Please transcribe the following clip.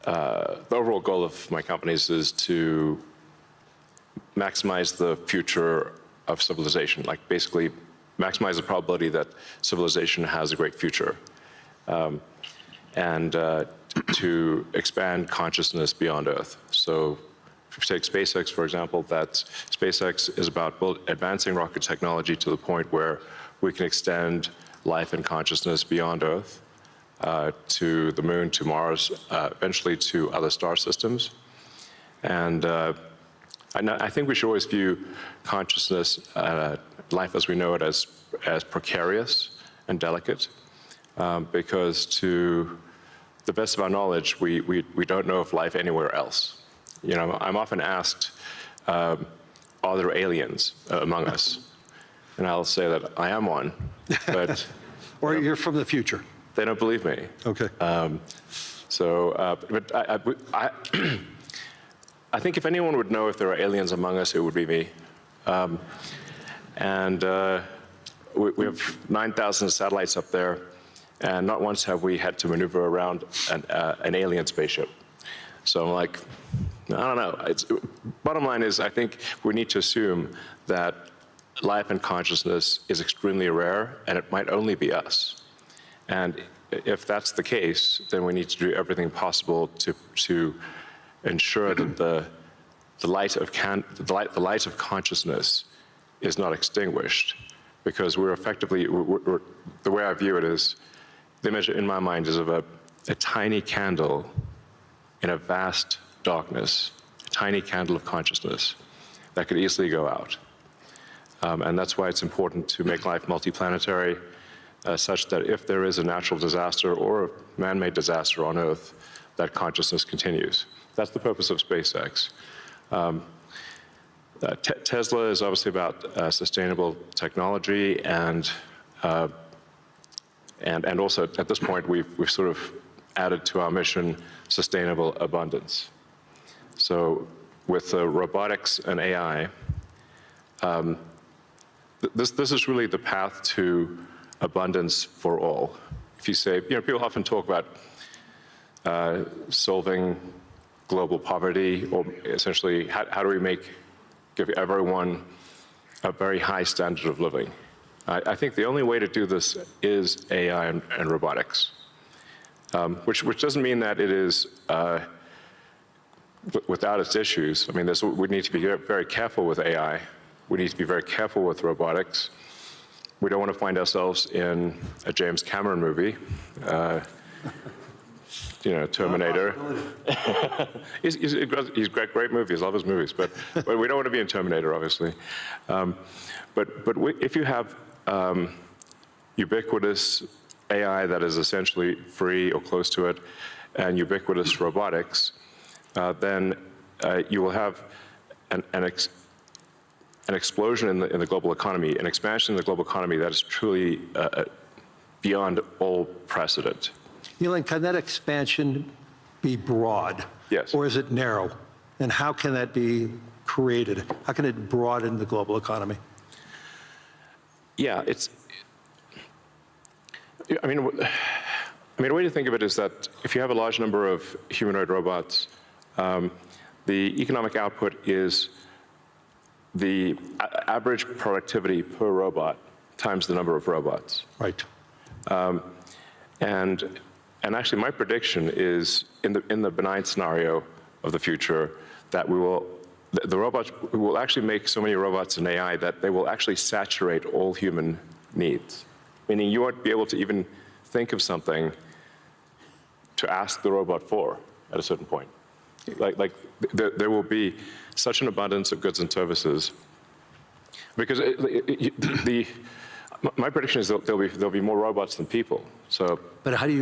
the overall goal of my companies is to maximize the future of civilization, like basically maximize the probability that civilization has a great future, and to expand consciousness beyond Earth. So if you take SpaceX, for example, that SpaceX is about advancing rocket technology to the point where we can extend life and consciousness beyond Earth, to the moon, to Mars, eventually to other star systems. And I think we should always view consciousness, life as we know it, as precarious and delicate, because to the best of our knowledge, we don't know of life anywhere else. You know, I'm often asked, are there aliens among us? And I'll say that I am one, but... Or you're from the future. They don't believe me. Okay. But I think if anyone would know if there are aliens among us, it would be me. We have 9,000 satellites up there, and not once have we had to maneuver around an alien spaceship. So I'm like, I don't know. Bottom line is, I think we need to assume that life and consciousness is extremely rare, and it might only be us. And if that's the case, then we need to do everything possible to ensure that the light of consciousness is not extinguished, because we're effectively, the way I view it is, the image in my mind is of a tiny candle in a vast darkness, a tiny candle of consciousness that could easily go out. And that's why it's important to make life multi-planetary, such that if there is a natural disaster or a man-made disaster on Earth, that consciousness continues. That's the purpose of SpaceX. Tesla is obviously about sustainable technology, and also at this point we've sort of added to our mission sustainable abundance. So with robotics and AI, this is really the path to abundance for all. If you say, you know, people often talk about solving global poverty, or essentially how do we give everyone a very high standard of living. I think the only way to do this is AI and robotics, which doesn't mean that it is without its issues. I mean, we need to be very careful with AI. We need to be very careful with robotics. We don't want to find ourselves in a James Cameron movie, you know, Terminator. He's great movies, love his movies, but we don't want to be in Terminator, obviously. But if you have ubiquitous AI that is essentially free or close to it, and ubiquitous robotics, then you will have an explosion in the global economy, an expansion in the global economy that is truly beyond all precedent. Elon, can that expansion be broad? Yes. Or is it narrow? And how can that be created? How can it broaden the global economy? Yeah, I mean, the way to think of it is that if you have a large number of humanoid robots, the economic output is the average productivity per robot times the number of robots. Right. And actually, my prediction is in the benign scenario of the future that the robots will actually make so many robots in AI that they will actually saturate all human needs. Meaning, you won't be able to even think of something to ask the robot for at a certain point. Like there will be such an abundance of goods and services, because my prediction is that there'll be more robots than people. So, but how do you